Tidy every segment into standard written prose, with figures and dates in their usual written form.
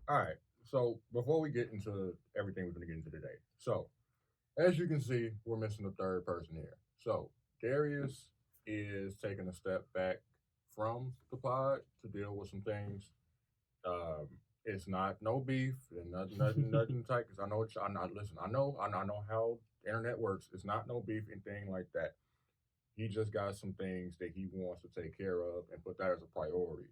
All right. So before we get into everything we're going to get into today, so as you can see, we're missing a third person here. So Darius is taking a step back from the pod to deal with some things. Um, it's not no beef and nothing tight. Because I know I'm not. Listen, I know how the internet works. It's not no beef and thing like that. He just got some things that he wants to take care of and put that as a priority.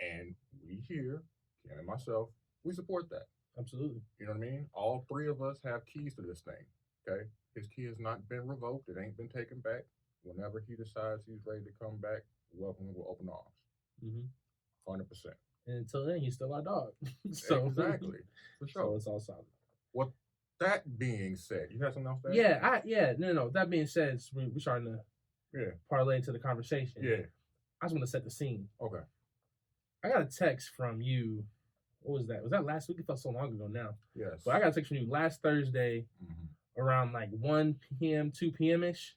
And we here, Ken and myself, we support that. Absolutely. You know what I mean? All three of us have keys to this thing. Okay. His key has not been revoked. It ain't been taken back. Whenever he decides he's ready to come back, welcome with open arms. Mm-hmm. 100%. And until then, he's still our dog. so, Exactly. For sure. so it's all solid. With that being said, you have something else to add? No. That being said, we're starting to Yeah. parlay into the conversation. Yeah. I just want to set the scene. Okay. I got a text from you. What was that? Was that last week? It felt so long ago now. Yes. But I got a text from you last Thursday around like 1 p.m., 2 p.m. ish,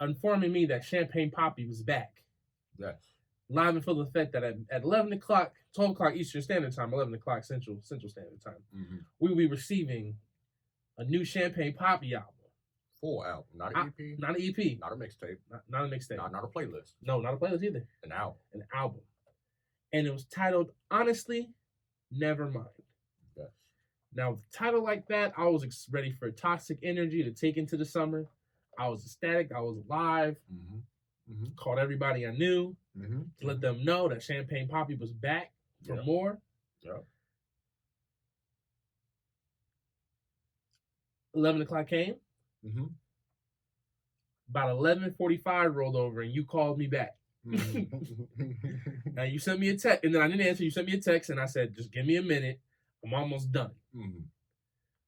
informing me that Champagne Poppy was back. Yes. Live and full effect that at 11 o'clock, 12 o'clock Eastern Standard Time, 11 o'clock Central Standard Time, we will be receiving a new Champagne Poppy album. Full album, not an EP. Not an EP. Not a mixtape. Not a mixtape. Not a playlist. No, not a playlist either. An album. An album. And it was titled, Honestly, Never Mind. Yes. Now, with a title like that, I was ready for toxic energy to take into the summer. I was ecstatic. I was alive. Called everybody I knew to let them know that Champagne Poppy was back for more. Yep. 11 o'clock came. About 11:45 rolled over, and you called me back. Now you sent me a text, and then I didn't answer. You sent me a text, and I said, "Just give me a minute. I'm almost done."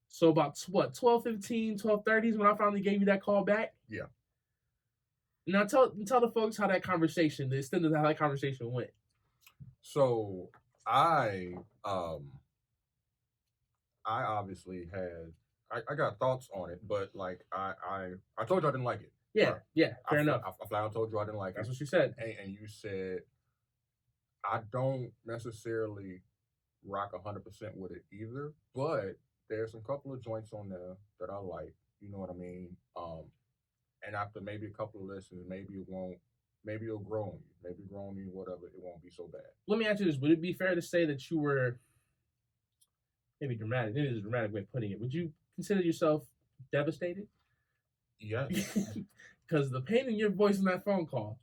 So about 12:15, 12:30 is when I finally gave you that call back. Yeah. Now tell the folks how that conversation, the extent of how that conversation went. So I obviously had I got thoughts on it, but like I told you I didn't like it. Yeah, fair enough. I flat out told you I didn't like That's it. That's what you said. And you said I don't necessarily rock 100% with it either, but there's some couple of joints on there that I like. You know what I mean? And after maybe a couple of listens, maybe it'll grow on you. Maybe grow on me, whatever. It won't be so bad. Let me ask you this: would it be fair to say that you were maybe dramatic? Maybe there's a dramatic way of putting it. Would you consider yourself devastated? Yes. Because the pain in your voice in that phone call.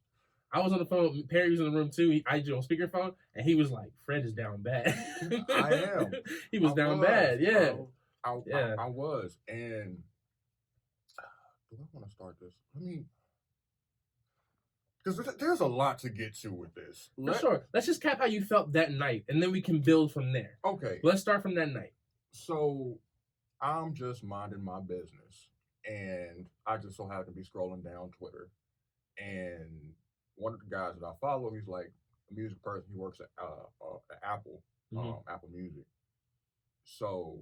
I was on the phone. Perry was in the room too. I did on speakerphone, and he was like, "Fred is down bad." I am. He was down bad. Yeah. I was. And do I want to start this? I mean, because there's a lot to get to with this. For sure. Let's just cap how you felt that night, and then we can build from there. Okay. Let's start from that night. So I'm just minding my business, and I just so happen to be scrolling down Twitter, and one of the guys that I follow, he's like a music person. He works at Apple, Apple Music. So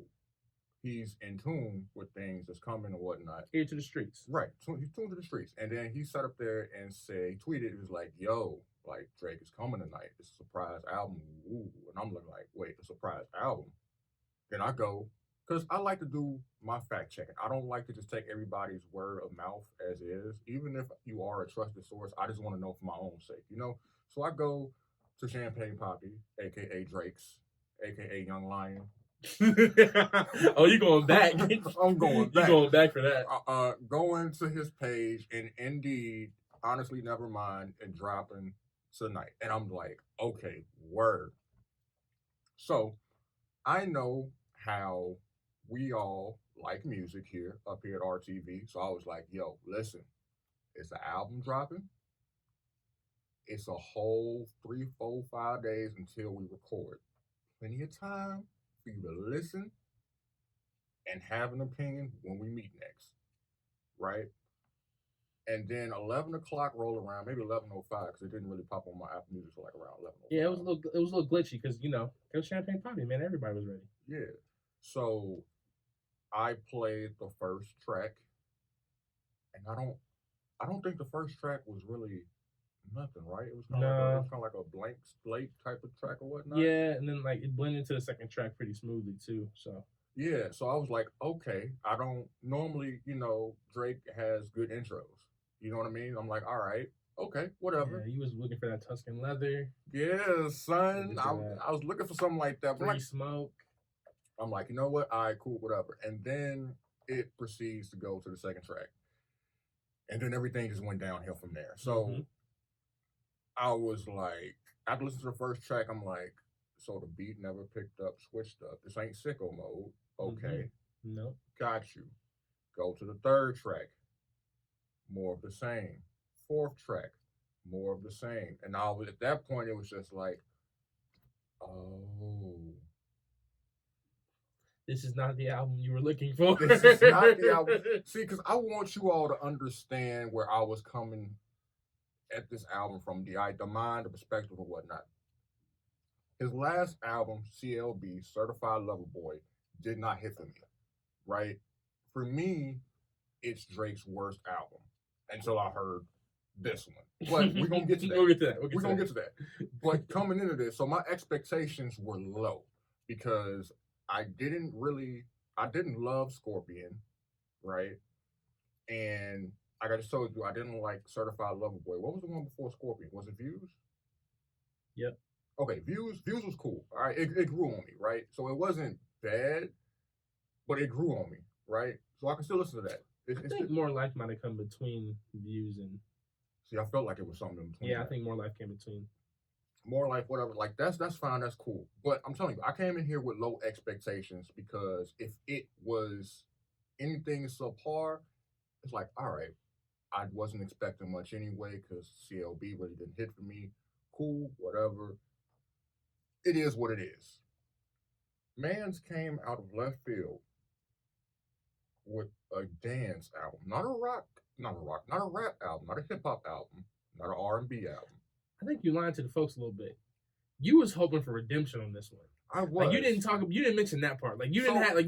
he's in tune with things that's coming and whatnot. Ear to the streets. Right. He's tuned to the streets. And then he sat up there and said, he tweeted, he was like, yo, like Drake is coming tonight. It's a surprise album. Ooh. And I'm looking like, wait, a surprise album? Then I go, because I like to do my fact checking. I don't like to just take everybody's word of mouth as is. Even if you are a trusted source, I just want to know for my own sake, you know? So I go to Champagne Poppy, a.k.a. Drake's, a.k.a. Young Lion. Oh, you going back? I'm going back. You going back for that? Going to his page and indeed, honestly, never mind, and dropping tonight. And I'm like, okay, word. So I know how we all like music here up here at RTV. So I was like, yo, listen, it's an album dropping. It's a whole 3, 4, 5 days until we record. Plenty of time for you to listen and have an opinion when we meet next. Right? And then 11 o'clock roll around, maybe 11:05, because it didn't really pop on my Apple Music till like around 11:05. Yeah, it was a little glitchy because it was Champagne Poppy, man. Everybody was ready. Yeah. So I played the first track, and I don't think the first track was really Nothing, right? It was No. kind of like a blank slate type of track or whatnot. Yeah, and then like it blended into the second track pretty smoothly too. So Yeah, so I was like, okay, I don't normally, Drake has good intros. You know what I mean? I'm like, all right, okay, whatever. yeah, he was looking for that Tuscan leather. Yeah, son, Looking for that I was looking for something like that. But free smoke. I'm like, you know what? All right, cool, whatever. And then it proceeds to go to the second track, and then everything just went downhill from there. So I was like, after listening to the first track, I'm like, so the beat never picked up, switched up. This ain't sicko mode. Okay. No. Got you. Go to the third track. More of the same. Fourth track. More of the same. And I was at that point, it was just like, oh. This is not the album you were looking for. This is not the album. See, because I want you all to understand where I was coming at this album from the mind, the perspective, or whatnot. His last album, CLB, Certified Lover Boy, did not hit for me, right? For me, it's Drake's worst album until I heard this one. But we're going to get to that. We'll get to that. We're going to get to that. But coming into this, so my expectations were low because I didn't love Scorpion, right? And like I just told you, I didn't like Certified Lover Boy. What was the one before Scorpion? Was it Views? Yep. Okay, Views was cool. All right, it grew on me, right? So it wasn't bad, but it grew on me, right? So I can still listen to that. I think More Life might have come between Views and. See, I felt like it was something in between. Yeah, I think More Life came between. More Life, whatever. Like that's fine, that's cool. But I'm telling you, I came in here with low expectations because if it was anything subpar, it's like, all right, I wasn't expecting much anyway because CLB really didn't hit for me. Cool, whatever. It is what it is. Mans came out of left field with a dance album, not a rap album, not a hip hop album, not an R&B album. I think you lied to the folks a little bit. You was hoping for redemption on this one. I was. Like you didn't mention that part. Like you didn't have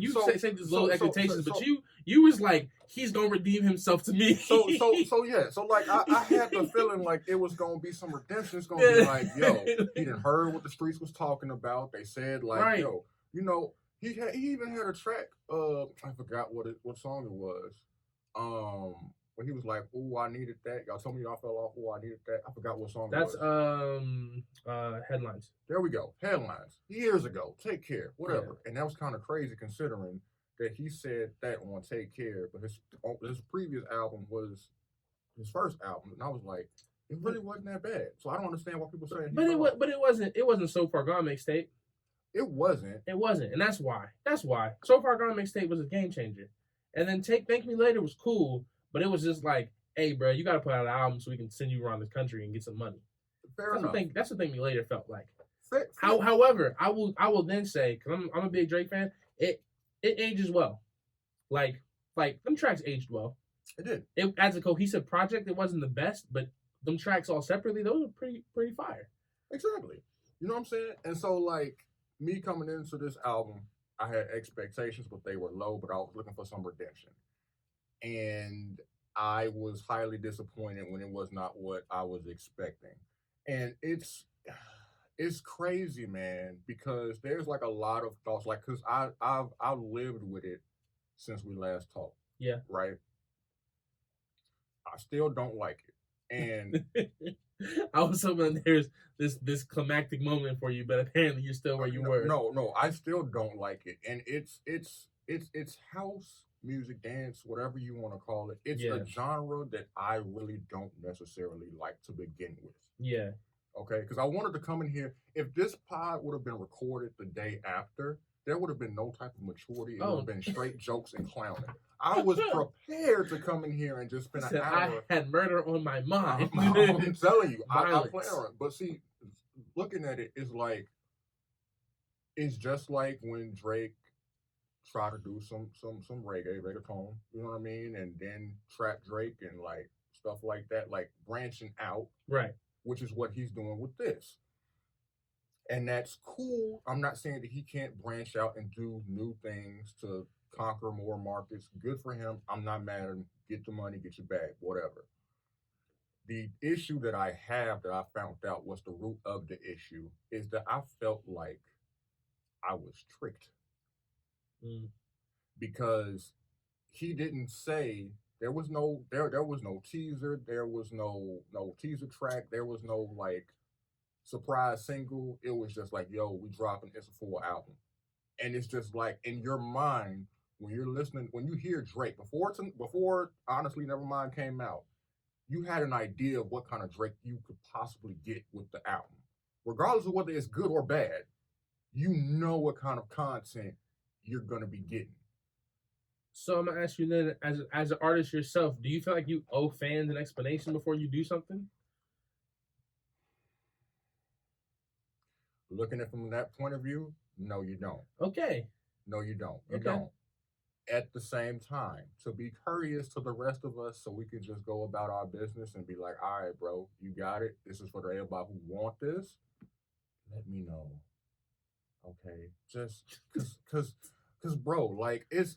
say these low expectations, but you was like, he's gonna redeem himself to me. So yeah. So like I had the feeling like it was gonna be some redemption. It's gonna be like, yo, he didn't heard what the streets was talking about. They said like, right. Yo, he even had a track. I forgot what song it was. Where he was like, "Oh, I needed that." Y'all told me y'all fell off. Oh, I needed that. I forgot what song That's it was. Headlines. There we go. Headlines. Years ago. Take Care. Whatever. Yeah. And that was kind of crazy considering that he said that on Take Care, but his previous album was his first album, and I was like, it really wasn't that bad. So I don't understand why people saying. But it wasn't So Far Gone mixtape. It wasn't. It wasn't, and that's why. So Far Gone mixtape was a game changer, and then Thank Me Later was cool. But it was just like, hey, bro, you got to put out an album so we can send you around the country and get some money. Fair enough. That's the thing me later felt like. Fair. However, I will then say, because I'm a big Drake fan, it ages well. Like them tracks aged well. It did. It as a cohesive project, it wasn't the best, but them tracks all separately, those are pretty fire. Exactly. You know what I'm saying? And so like me coming into this album, I had expectations, but they were low. But I was looking for some redemption. And I was highly disappointed when it was not what I was expecting. And it's crazy, man, because there's like a lot of thoughts, like, because I've lived with it since we last talked. Yeah. Right? I still don't like it. And I was hoping there's this climactic moment for you, but apparently you're still where you were. No, I still don't like it. And it's house music, dance, whatever you want to call it. It's a genre that I really don't necessarily like to begin with. Yeah. Okay, because I wanted to come in here. If this pod would have been recorded the day after, there would have been no type of maturity. It would have been straight jokes and clowning. I was prepared to come in here and just spend an hour. I had murder on my mind. I'm telling you, I plan on it. But see, looking at it is like, it's just like when Drake try to do some reggaeton, you know what I mean? And then trap Drake and like stuff like that, like branching out. Right. Which is what he's doing with this. And that's cool. I'm not saying that he can't branch out and do new things to conquer more markets. Good for him. I'm not mad at him. Get the money, get your bag, whatever. The issue that I have that I found out was the root of the issue is that I felt like I was tricked Mm. because he didn't say there was no teaser, there was no teaser track, there was no like surprise single. It was just like, yo, we dropping it's a full album. And it's just like in your mind when you're listening, when you hear Drake before honestly Nevermind came out, you had an idea of what kind of Drake you could possibly get with the album. Regardless of whether it's good or bad, you know what kind of content you're gonna be getting. So I'm gonna ask you then, as an artist yourself, do you feel like you owe fans an explanation before you do something? Looking at it from that point of view, no, you don't. Okay. No, you don't. You Okay. don't. At the same time, to be courteous to the rest of us so we can just go about our business and be like, all right, bro, you got it. This is for everybody who want this. Let me know. Okay. Just cause bro, like it's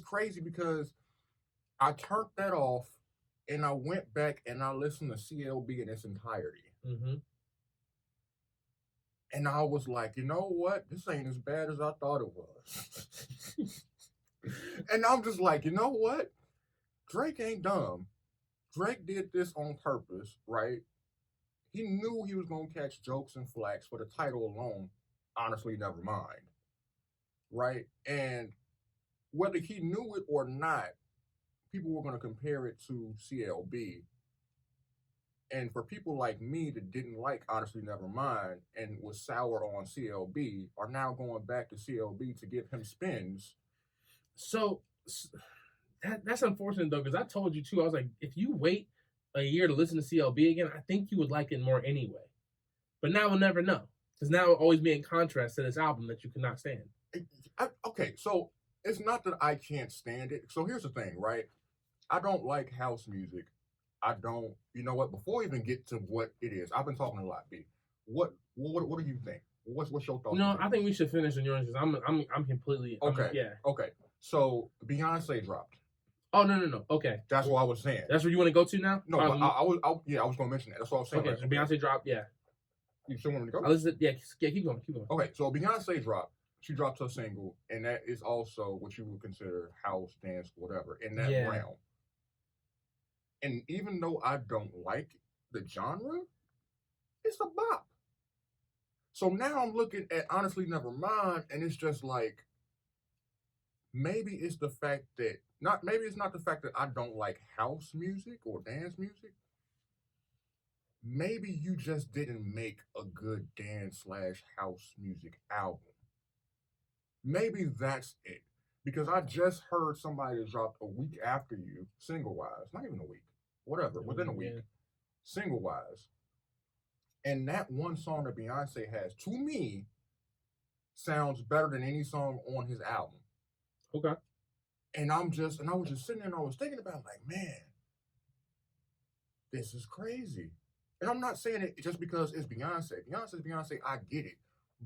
crazy because I turned that off and I went back and I listened to CLB in its entirety. Mm-hmm. And I was like, you know what? This ain't as bad as I thought it was. And I'm just like, you know what? Drake ain't dumb. Drake did this on purpose, right? He knew he was going to catch jokes and flags for the title alone. Honestly, never mind. Right? And whether he knew it or not, people were going to compare it to CLB. And for people like me that didn't like Honestly Nevermind and was sour on CLB are now going back to CLB to give him spins. So that's unfortunate though, because I told you too. I was like, if you wait a year to listen to CLB again, I think you would like it more anyway. But now we'll never know, because now it'll always be in contrast to this album that you cannot stand. Okay, so it's not that I can't stand it. So here's the thing, right? I don't like house music. I don't. You know what? Before we even get to what it is, I've been talking a lot. B. What do you think? What's your thoughts? No, I think we should finish on yours because I'm completely okay. Yeah. Okay. So Beyonce dropped. Oh no. Okay. That's what I was saying. That's where you want to go to now? No, but I was going to mention that. That's what I was saying. Okay. So Beyonce dropped. Yeah. You still want me to go? Keep going. Okay. So Beyonce dropped. She dropped her single, and that is also what you would consider house, dance, whatever in that realm. And even though I don't like the genre, it's a bop. So now I'm looking at Honestly Nevermind, and it's just like, maybe it's the fact that maybe it's not the fact that I don't like house music or dance music. Maybe you just didn't make a good dance/house music album. Maybe that's it. Because I just heard somebody that dropped a week after you, single wise, not even a week. Whatever, within a week, single wise. And that one song that Beyonce has, to me, sounds better than any song on his album. Okay. And I was just sitting there and I was thinking about, like, man, this is crazy. And I'm not saying it just because it's Beyonce. Beyonce's Beyonce, I get it.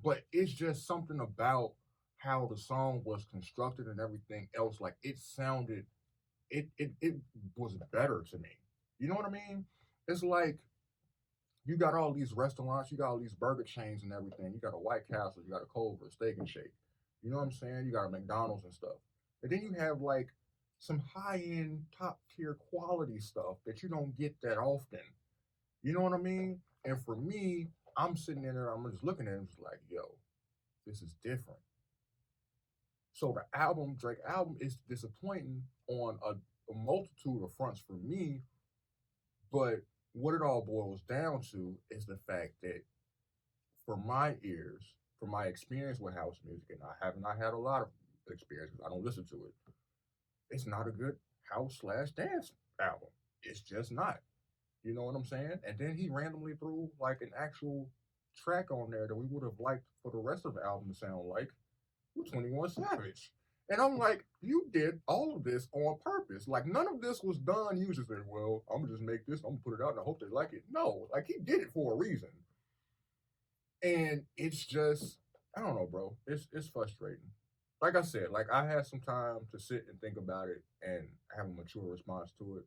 But it's just something about how the song was constructed and everything else. Like, it sounded, it was better to me. You know what I mean? It's like you got all these restaurants, you got all these burger chains and everything. You got a White Castle, you got a Culver, Steak and Shake. You know what I'm saying? You got a McDonald's and stuff. And then you have like some high-end, top-tier quality stuff that you don't get that often. You know what I mean? And for me, I'm sitting there, I'm just looking at it, just like, yo, this is different. So the album, Drake album, is disappointing on a multitude of fronts for me. But what it all boils down to is the fact that for my ears, for my experience with house music, and I have not had a lot of experience because I don't listen to it, it's not a good house/dance album. It's just not. You know what I'm saying? And then he randomly threw like an actual track on there that we would have liked for the rest of the album to sound like with 21 Savage. And I'm like, you did all of this on purpose. Like, none of this was done. You just said, well, I'm going to just make this. I'm going to put it out and I hope they like it. No, like, he did it for a reason. And it's just, I don't know, bro. It's frustrating. Like I said, like, I had some time to sit and think about it and have a mature response to it.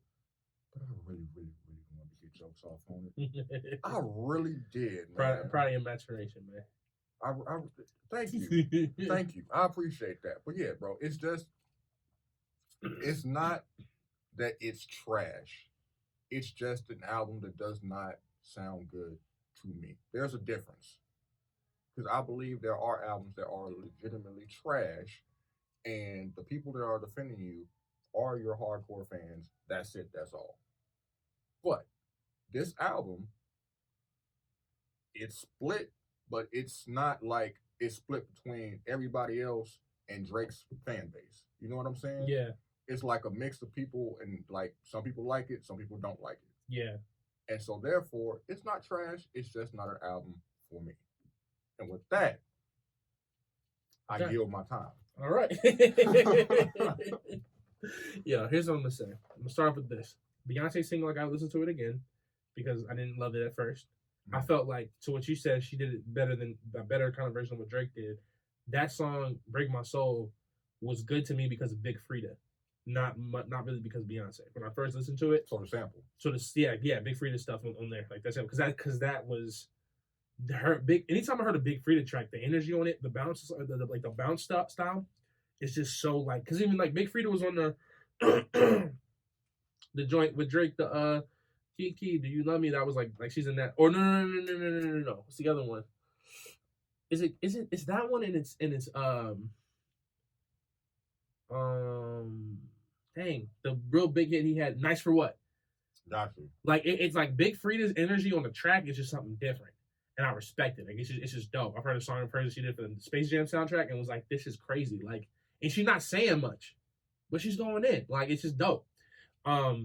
But I really, really, really want to be get jokes off on it. I really did, man. Proud of your maturation, man. Thank you. Thank you. I appreciate that. But yeah, bro, it's not that it's trash. It's just an album that does not sound good to me. There's a difference. Because I believe there are albums that are legitimately trash, and the people that are defending you are your hardcore fans. That's it. That's all. But this album, it's split, but it's not like it's split between everybody else and Drake's fan base. You know what I'm saying? Yeah. It's like a mix of people, and like some people like it, some people don't like it. Yeah. And so therefore, it's not trash. It's just not an album for me. And with that, I yield my time. All right. Yeah, here's what I'm gonna say. I'm gonna start off with this. Beyonce single, I gotta listen to it again because I didn't love it at first. I felt like, to what you said, she did it better than a better kind of version of what Drake did. That song, "Break My Soul," was good to me because of Big Freedia, not really because of Beyonce. When I first listened to it, so the sample, Big Freedia stuff on there, like that's it, because that was her big. Anytime I heard a Big Freedia track, the energy on it, the bounce, the bounce style, it's just so like, because even like Big Freedia was on the the joint with Drake, the Kiki, Do You Love Me? That was like she's in that. Or no. What's the other one? Is that one? And it's dang, the real big hit he had, Nice for What? Gotcha. Like it's like Big Freedia's energy on the track is just something different, and I respect it. Like it's just dope. I've heard a song in person she did for the Space Jam soundtrack, and was like, this is crazy. Like, and she's not saying much, but she's going in. Like, it's just dope.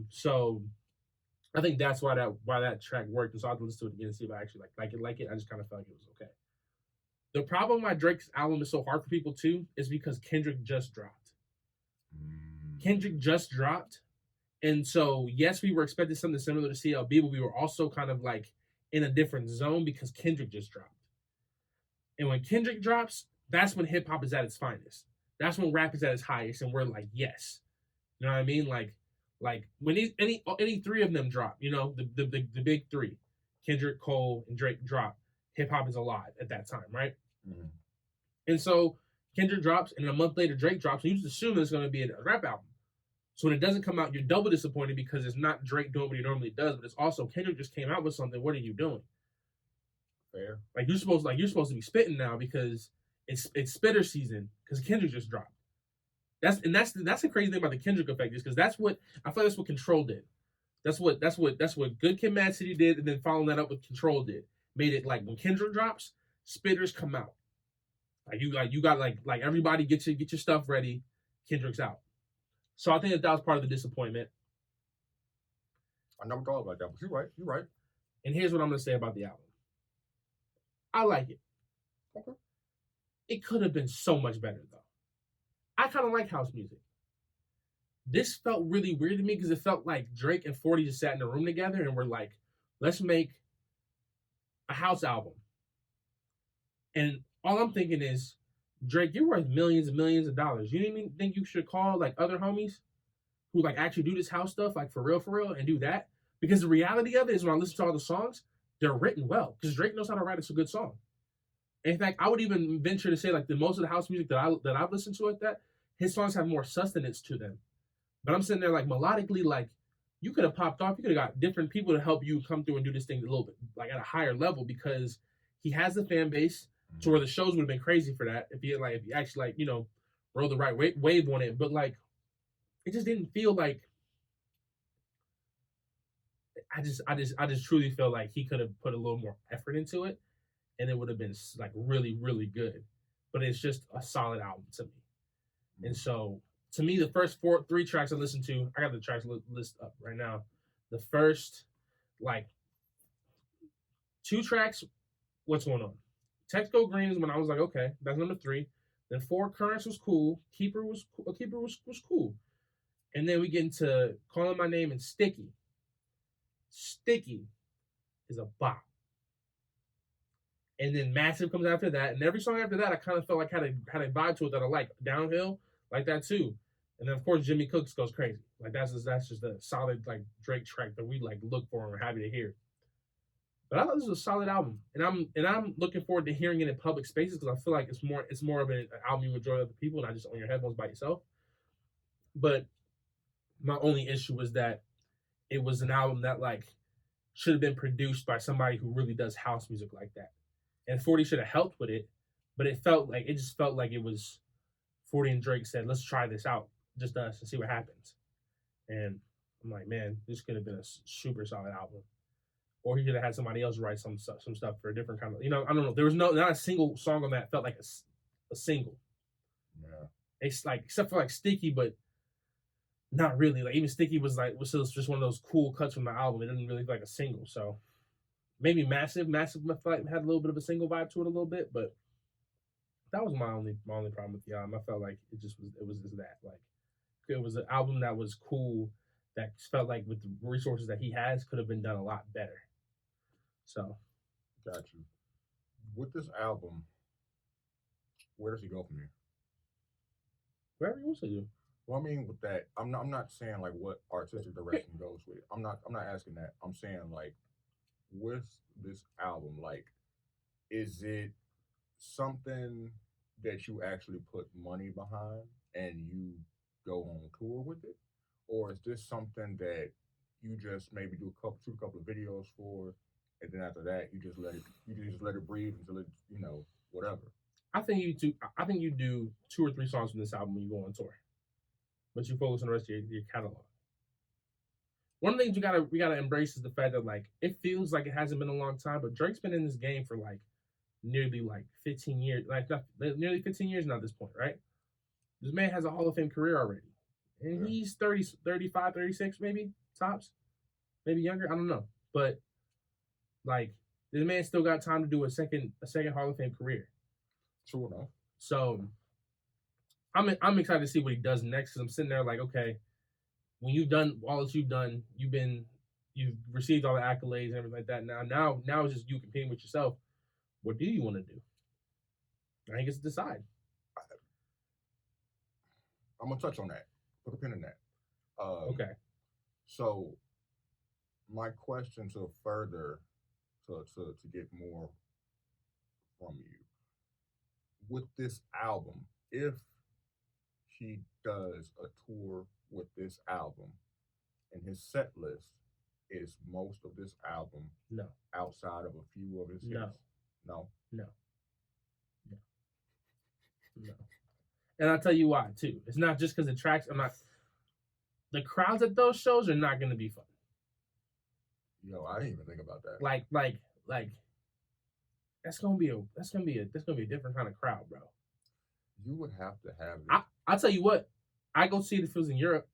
So I think that's why that track worked, and so I have to listen to it again and see if I actually like it. I just kind of felt like it was okay. The problem why Drake's album is so hard for people too is because Kendrick just dropped. Kendrick just dropped, and so yes, we were expecting something similar to CLB, but we were also kind of like in a different zone because Kendrick just dropped. And when Kendrick drops, that's when hip hop is at its finest. That's when rap is at its highest, and we're like, yes, you know what I mean? Like when any three of them drop, you know, the big three, Kendrick, Cole, and Drake drop, hip hop is alive at that time, right? Mm-hmm. And so Kendrick drops, and a month later Drake drops, and you just assume it's going to be a rap album. So when it doesn't come out, you're double disappointed because it's not Drake doing what he normally does, but it's also Kendrick just came out with something. What are you doing? Fair. Like you're supposed to be spitting now because it's spitter season because Kendrick just dropped. That's the crazy thing about the Kendrick effect is because that's what I feel like that's what Control did. That's what Good Kid, Mad City did, and then following that up with Control did. Made it like when Kendrick drops, spitters come out. Like you got everybody get your stuff ready. Kendrick's out. So I think that was part of the disappointment. I never thought about that, but you're right. And here's what I'm gonna say about the album. I like it. Okay. It could have been so much better though. I kind of like house music. This felt really weird to me because it felt like Drake and 40 just sat in a room together and were like, let's make a house album. And all I'm thinking is, Drake, you're worth millions and millions of dollars. You didn't even think you should call like other homies who like actually do this house stuff, like for real, and do that? Because the reality of it is when I listen to all the songs, they're written well because Drake knows how to write us a good song. In fact, I would even venture to say like the most of the house music that I've listened to his songs have more sustenance to them. But I'm sitting there like melodically, like you could have popped off. You could have got different people to help you come through and do this thing a little bit like at a higher level because he has the fan base to where the shows would have been crazy for that if he actually like, you know, rode the right wave on it. But like, it just didn't feel like. I just truly feel like he could have put a little more effort into it, and it would have been like really, really good. But it's just a solid album to me. And so, to me, the first three tracks I listened to, I got the tracks list up right now. The first, like, 2 tracks, what's going on? Text Go Green is when I was like, okay, that's number 3. Then 4 Currents was cool. Keeper was cool. And then we get into Calling My Name and Sticky. Sticky is a bop. And then Massive comes after that. And every song after that, I kind of felt like had a vibe to it that I like. Downhill, like that too. And then of course Jimmy Cooks goes crazy. Like that's just a solid like Drake track that we like look for and we're happy to hear. But I thought this was a solid album, and I'm looking forward to hearing it in public spaces because I feel like it's more of an album you enjoy with other people, not just on your headphones by yourself. But my only issue was that it was an album that like should have been produced by somebody who really does house music like that, and 40 should have helped with it, but it just felt like it was 40 and Drake said, "Let's try this out, just us, and see what happens." And I'm like, man, this could have been a super solid album. Or he could have had somebody else write some stuff for a different kind of, I don't know. There was not a single song on that felt like a single. Yeah. It's like except for like Sticky, but not really. Like even Sticky was just one of those cool cuts from the album. It didn't really feel like a single. So maybe Massive had a little bit of a single vibe to it a little bit, but that was my only problem with the album. I felt like it was just that like it was an album that was cool that felt like with the resources that he has could have been done a lot better. So, got you. With this album, where does he go from here? Wherever he wants to do. Well, I mean, with that, I'm not saying like what artistic direction he goes with. I'm not asking that. I'm saying like with this album, like, is it something that you actually put money behind and you go on tour with it, or is this something that you just maybe do a couple of videos for, and then after that you just let it breathe until it whatever. I think you do 2 or 3 songs from this album when you go on tour, but you focus on the rest of your catalog. One of the things we gotta embrace is the fact that like it feels like it hasn't been a long time, but Drake's been in this game for like nearly like 15 years, nearly 15 years now at this point, right? This man has a Hall of Fame career already, and he's 30, 35, 36 maybe tops, maybe younger. I don't know, but like this man still got time to do a second Hall of Fame career. True enough. So I'm excited to see what he does next because I'm sitting there like, okay, when you've done all that you've done, you've received all the accolades and everything like that. Now it's just you competing with yourself. What do you want to do? Now he gets to decide. I'm gonna touch on that. Put a pin in that. Okay. So my question to further to get more from you with this album, if he does a tour with this album and his set list is most of this album no outside of a few of his hits. No. And I'll tell you why too. It's not just because the tracks the crowds at those shows are not gonna be fun. Yo, I didn't even think about that. Like that's gonna be a different kind of crowd, bro. You would have to have it. I'll tell you what, I go see it if it was in Europe.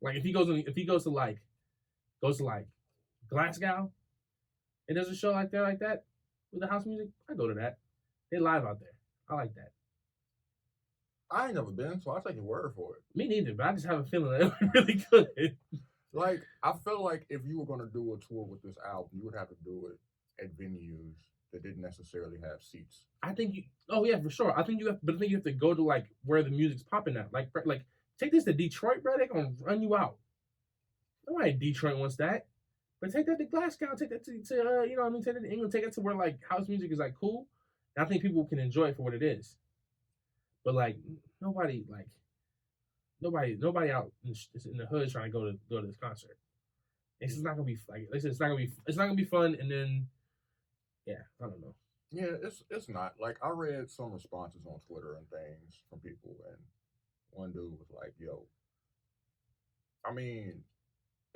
Like if he goes to Glasgow and there's a show like that with the house music, I go to that. They live out there. I like that. I ain't never been, so I'll take your word for it. Me neither, but I just have a feeling that it would be really good. Like, I feel like if you were going to do a tour with this album, you would have to do it at venues that didn't necessarily have seats. I think for sure. I think you have to go to like where the music's popping at. Like take this to Detroit, bro. They're gonna run you out. Nobody in Detroit wants that. But take that to Glasgow. Take that to take that to England. Take it to where like house music is like cool. And I think people can enjoy it for what it is. But like nobody out in the hood trying to go to this concert. It's just not gonna be like it's not gonna be fun. And then yeah, I don't know. Yeah, it's not. Like I read some responses on Twitter and things from people, and one dude was like, "Yo, I mean,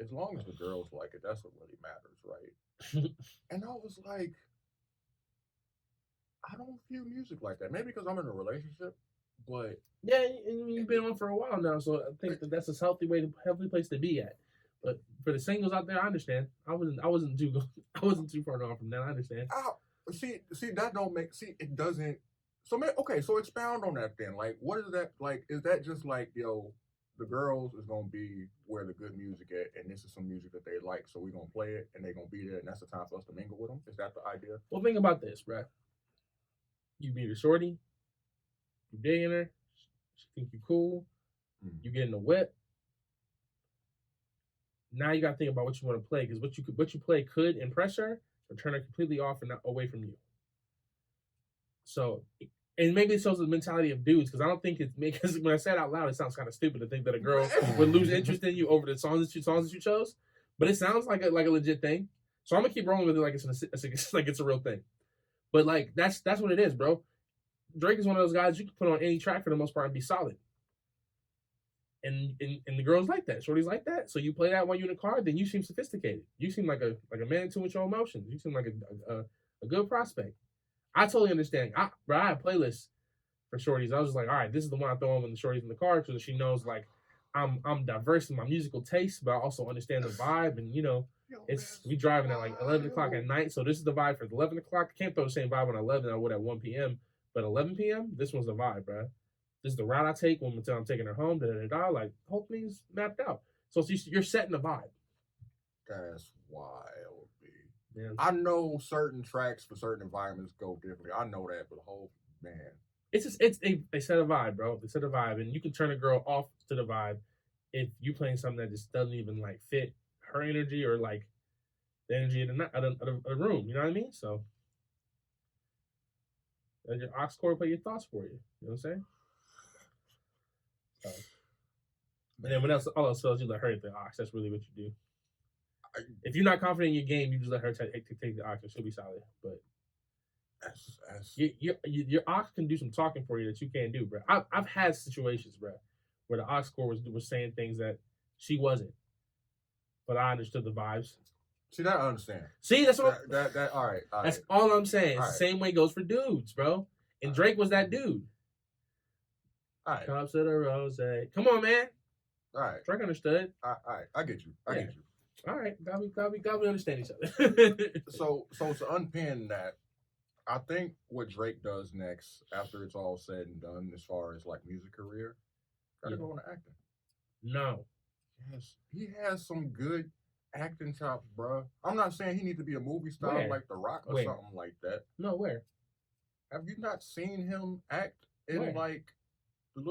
as long as the girls like it, that's what really matters, right?" And I was like, I don't view music like that. Maybe because I'm in a relationship, but yeah, you've been on for a while now, so I think that's a healthy place to be at. But for the singles out there, I understand. I wasn't too far off from that. I understand. See, that don't make it doesn't. So okay, so expound on that then. Like, what is that like? Is that just like the girls is gonna be where the good music at, and this is some music that they like, so we're gonna play it, and they're gonna be there, and that's the time for us to mingle with them? Is that the idea? Well, think about this, bro. You meet a shorty, you digging her, she think you cool, You get in the whip. Now you got to think about what you want to play, because what you play could impress her or turn her completely off and away from you. So, and maybe it shows the mentality of dudes, because I don't think it's, because when I say it out loud, it sounds kind of stupid to think that a girl would lose interest in you over the songs that you chose. But it sounds like a legit thing. So I'm gonna keep rolling with it like it's a real thing. But like that's what it is, bro. Drake is one of those guys you can put on any track for the most part and be solid. And the girls like that, shorties like that. So you play that while you're in the car, then you seem sophisticated. You seem like a man in tune with your emotions. You seem like a good prospect. I totally understand. I have playlists for shorties. I was just like, all right, this is the one I throw on when the shorties in the car, so she knows like I'm diverse in my musical taste, but I also understand the vibe. And we driving at like 11 o'clock at night, so this is the vibe for 11 o'clock. I can't throw the same vibe on 11 I would at 1 p.m. But 11 p.m. this one's the vibe, bro. This is the route I take when I'm taking her home. Like whole thing's mapped out. So you're setting the vibe. That's wild, B. Man. I know certain tracks for certain environments go differently. I know that, but they set a vibe, bro. They set a vibe, and you can turn a girl off to the vibe if you playing something that just doesn't even like fit her energy or like the energy of the room. You know what I mean? So let your aux cord play your thoughts for you. You know what I'm saying? And then all else fails, you let her hit the aux. That's really what you do. If you're not confident in your game, you just let her take the aux, and she'll be solid. But your aux can do some talking for you that you can't do, bro. I've had situations, bro, where the aux cord was saying things that she wasn't, but I understood the vibes. See, that I understand. See, that's what that all right. That's all I'm saying. It's the same way goes for dudes, bro. And Drake was that dude. All right. Cups of the rose. Come on, man. All right. Drake understood. All right. I get you. I get you. All right. Got we understand each other. So to unpin that, I think what Drake does next, after it's all said and done, as far as like music career, gotta go into acting. No. Yes, he has some good acting chops, bro. I'm not saying he needs to be a movie star like The Rock or something like that. No, where? Have you not seen him act in like the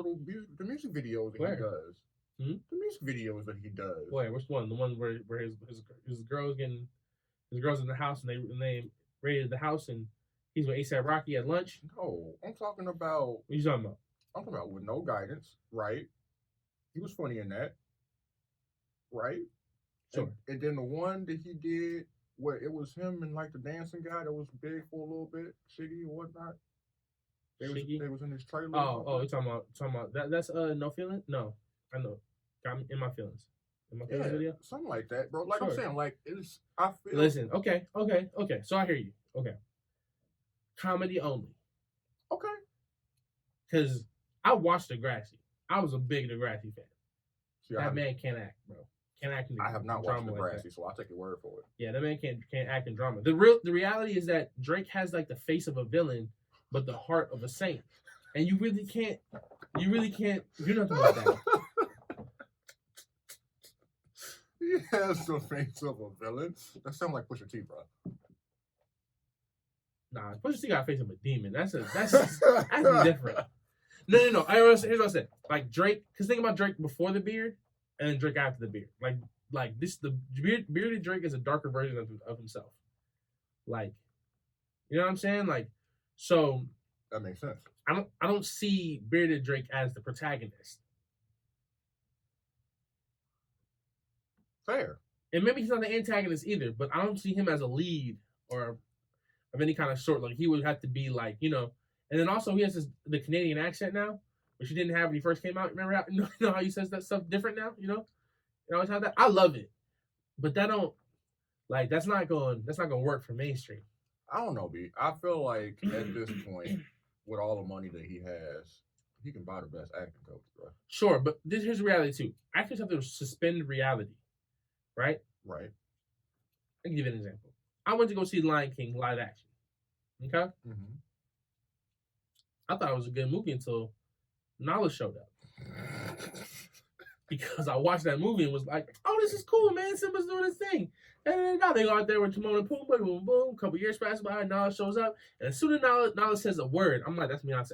music videos that he does? Hmm? The music videos that he does. Wait, which one? The one where his girls in the house and they raided the house and he's with A$AP Rocky at lunch? No, I'm talking about. What are you talking about? I'm talking about With No Guidance, right? He was funny in that, right? Sure. And then the one that he did where it was him and like the dancing guy that was big for a little bit, Shiggy or whatnot. They was in his trailer. Oh, you're talking about that? That's No Feelings? No, I know. Got me in my feelings. In my feelings video? Something like that, bro. Like I'm saying, like it's. Listen, okay. So I hear you. Okay. Comedy only. Okay. Because I watched Degrassi. I was a big Degrassi fan. See, that man can't act, bro. Can't act in I have not watched Degrassi, like so I'll take your word for it. Yeah, that man can't act in drama. The reality is that Drake has like the face of a villain, but the heart of a saint, and you really can't do nothing about that. He has the face of a villain. That sounds like Pusha T, bro. Nah, Pusha T got the face of a demon. That's different. No. Here's what I said. Like Drake, because think about Drake before the beard and then Drake after the beard. Like this, the bearded Drake is a darker version of himself. Like, you know what I'm saying? Like, so that makes sense. I don't see bearded Drake as the protagonist. Fair. And maybe he's not the antagonist either, but I don't see him as a lead or of any kind of sort. Like he would have to be like, and then also he has the Canadian accent now, which he didn't have when he first came out. Remember how he says that stuff different now? You always have that. I love it, but that's not going to work for mainstream. I don't know, B. I feel like at this point, with all the money that he has, he can buy the best acting coach, bro. Sure, but here's the reality too. Actors have to suspend reality, right? Right. I can give you an example. I went to go see Lion King live action. Okay. Mm-hmm. I thought it was a good movie until Nala showed up. Because I watched that movie and was like, oh, this is cool, man. Simba's doing his thing. And they go out there with Timon and Pumbaa, boom, boom. A couple years pass by, Nala shows up. And as soon as Nala says a word, I'm like, that's Beyonce.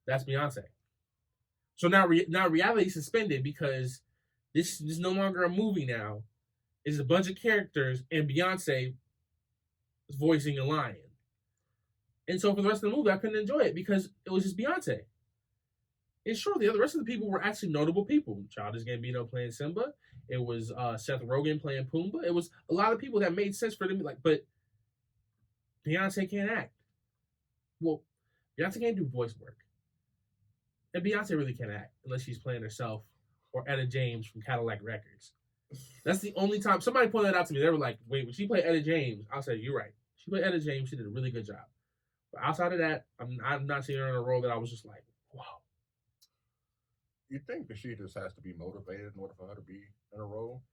That's Beyonce. So now reality suspended because this is no longer a movie now. It's a bunch of characters and Beyonce is voicing a lion. And so for the rest of the movie, I couldn't enjoy it because it was just Beyonce. And sure, the rest of the people were actually notable people. Childish Gambino playing Simba. It was Seth Rogen playing Pumbaa. It was a lot of people that made sense for them. Like, but Beyonce can't act. Well, Beyonce can't do voice work. And Beyonce really can't act unless she's playing herself or Etta James from Cadillac Records. That's the only time somebody pointed that out to me. They were like, "Wait, when she played Etta James," I'll say, "You're right. She played Etta James. She did a really good job." But outside of that, I'm not seeing her in a role that I was just like, "Wow." You think that she just has to be motivated in order for her to be in a role,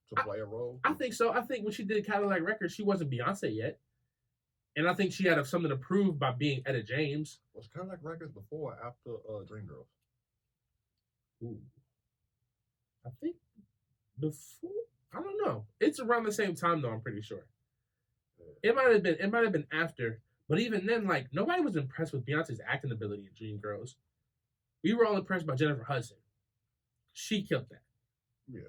to play a role? I think so. I think when she did Cadillac Records, she wasn't Beyonce yet. And I think she had something to prove by being Etta James. Was Cadillac Records before or after Dreamgirls? Ooh. I think before. I don't know. It's around the same time though, I'm pretty sure. Yeah. It might have been after. But even then, like, nobody was impressed with Beyonce's acting ability in Dreamgirls. We were all impressed by Jennifer Hudson. She killed that. Yeah.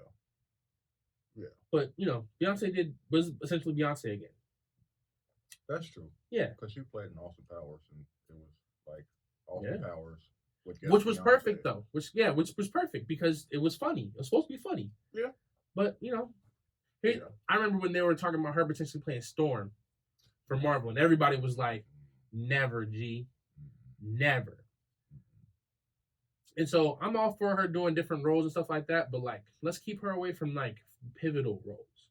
Yeah. But, Beyonce was essentially Beyonce again. That's true. Yeah. Because she played in Austin Powers, and it was like Austin Powers. Which was perfect, though. Which was perfect because it was funny. It was supposed to be funny. Yeah. But, I remember when they were talking about her potentially playing Storm for Marvel, and everybody was like, never, G. Never. And so I'm all for her doing different roles and stuff like that, but, like, let's keep her away from, like, pivotal roles.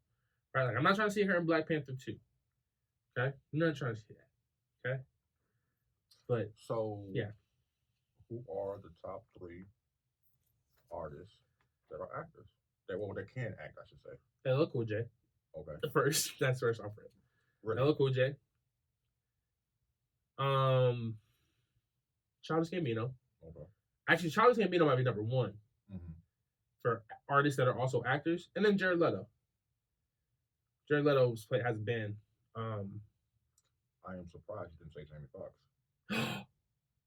Right? Like, I'm not trying to see her in Black Panther 2. Okay? I'm not trying to see that. Okay? But, so, yeah. Who are the top 3 artists that are actors? That can act, I should say. LL Cool J. Okay. That's first off. Really? LL Cool J. Childish Gambino. Okay. Actually, Childish Gambino might be number 1 for artists that are also actors, and then Jared Leto. Jared Leto has a band. I am surprised you didn't say Jamie Foxx.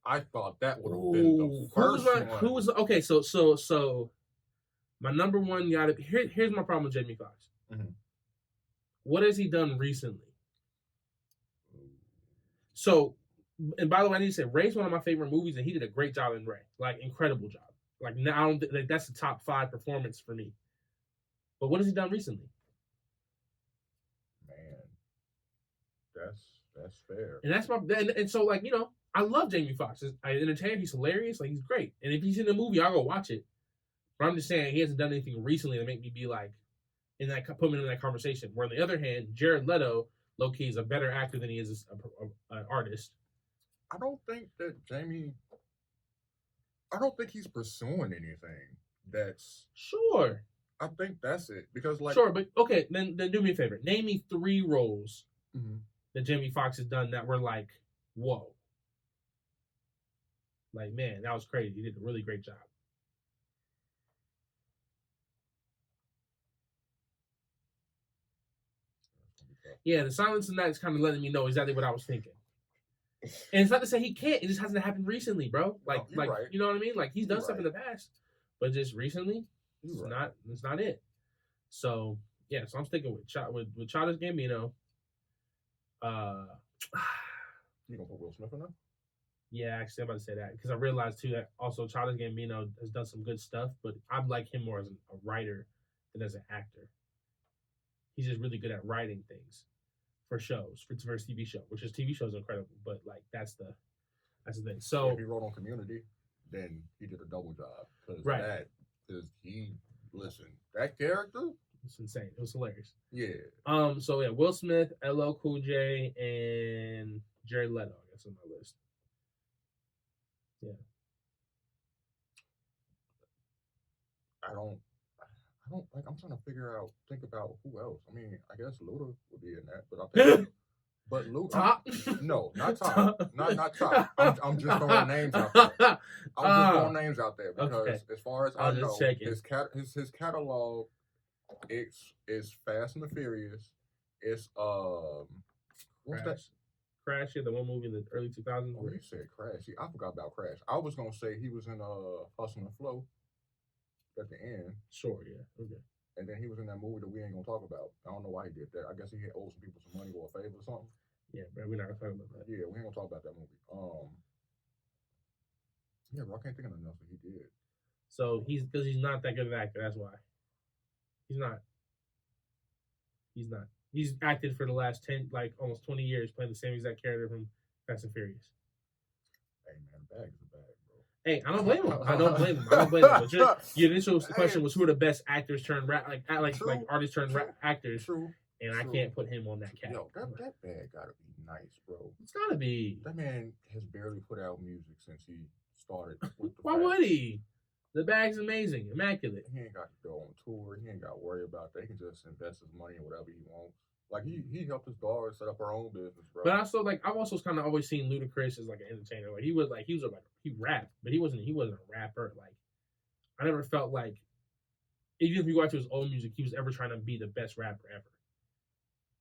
I thought that would have been the first one. Okay, so my number 1 gotta be here's my problem with Jamie Foxx. What has he done recently? So, and by the way, I need to say Ray's one of my favorite movies, and he did a great job in Ray. Like, incredible job. Like, now I don't think that's the top 5 performance for me. But what has he done recently? Man, that's fair. And that's and so, like, I love Jamie Foxx. I entertain. He's hilarious. Like, he's great. And if he's in a movie, I'll go watch it. But I'm just saying he hasn't done anything recently to make me be like, put me in that conversation. Where on the other hand, Jared Leto, low key, is a better actor than he is an artist. I don't think he's pursuing anything that's sure. I think that's it because sure, but okay, then do me a favor. Name me 3 roles that Jamie Foxx has done that were like, whoa. Like, man, that was crazy. He did a really great job. Yeah, The Silence of the Night is kind of letting me know exactly what I was thinking. And it's not to say he can't. It just hasn't happened recently, bro. Like, right. You know what I mean? Like, he's done stuff in the past, but just recently, it's not it. So yeah, so I'm sticking with Childish Gambino. You gonna put Will Smith in there? Yeah, actually, I'm about to say that because I realized too that also Childish Gambino has done some good stuff, but I like him more as a writer than as an actor. He's just really good at writing things for shows, for his TV show, which his TV show is incredible. But like that's the thing. So if he wrote on Community, then he did a double job because that character. It's insane. It was hilarious. Yeah. So yeah, Will Smith, LL Cool J, and Jared Leto, I guess, on my list. Yeah. I don't like. I'm trying to think about who else. I mean, I guess Luda would be in that, but I think. But Luda, Top? No, not Top. not Top. I'm just throwing names out there. I'm just throwing names out there because as far as I know, his catalog, it's Fast and the Furious. It's what's that? Crash, yeah, the one movie in the early 2000s. Oh, you said Crash. See, I forgot about Crash. I was gonna say he was in Hustle and Flow at the end, Sure, yeah, okay. and then he was in that movie that we ain't gonna talk about. I don't know why he did that. I guess he had owed some people some money or a favor or something. Yeah, but we're not gonna talk about that. Yeah, we ain't gonna talk about that movie. Yeah, bro, I can't think of nothing else that he did. So he's not that good of an actor. That's why he's not. He's not. He's acted for the last 10, like almost 20 years, playing the same exact character from Fast and Furious. Hey man, bag is a bag, bro. Hey, I don't blame him. I don't blame him. I don't blame him. But your initial question was who are the best actors turned rap like artists turned actors. True. And I can't put him on that cat. Yo, that bag gotta be nice, bro. It's gotta be. That man has barely put out music since he started. Why would he? The bag's amazing, immaculate. He ain't got to go on tour. He ain't got to worry about that. He can just invest his money in whatever he wants. Like he helped his daughter set up her own business, bro. But also, like, I've also kind of always seen Ludacris as like an entertainer. Like he rapped, but he wasn't a rapper. Like I never felt like even if you go out to his old music, he was ever trying to be the best rapper ever.